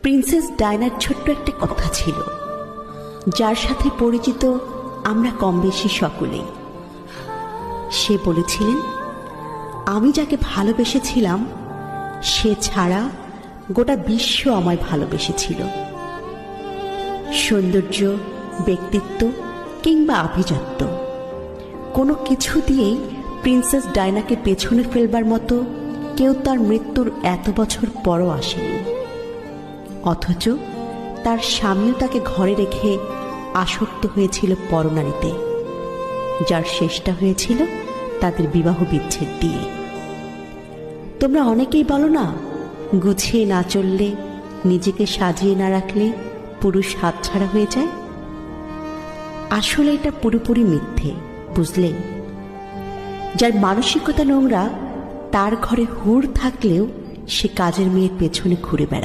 Princess ডায়নার ছোট্ট একটা কথা ছিল, যার সাথে পরিচিত আমরা কম বেশি সকলেই। সে বলেছিলেন, আমি যাকে ভালোবেসেছিলাম সে ছাড়া গোটা বিশ্ব আমায় ভালোবেসেছিল। সৌন্দর্য, ব্যক্তিত্ব কিংবা আভিজাত্য কোনো কিছু দিয়েই প্রিন্সেস ডায়নাকে পেছনে ফেলবার মতো কেউ তার মৃত্যুর এত বছর পরও আসেনি। অথচ তার স্বামীও তাকে ঘরে রেখে আসক্ত হয়েছিল পরনারীতে, যার শেষটা হয়েছিল তাদের বিবাহ বিচ্ছেদ দিয়ে। তোমরা অনেকেই বলো না, গুছিয়ে না চললে, নিজেকে সাজিয়ে না রাখলে পুরুষ হাতছাড়া হয়ে যায়। আসলে এটা পুরোপুরি মিথ্যে, বুঝলে? যার মানসিকতা নোংরা তার ঘরে হুড় থাকলেও সে কাজের মেয়ের পেছনে ঘুরে বেড়ায়।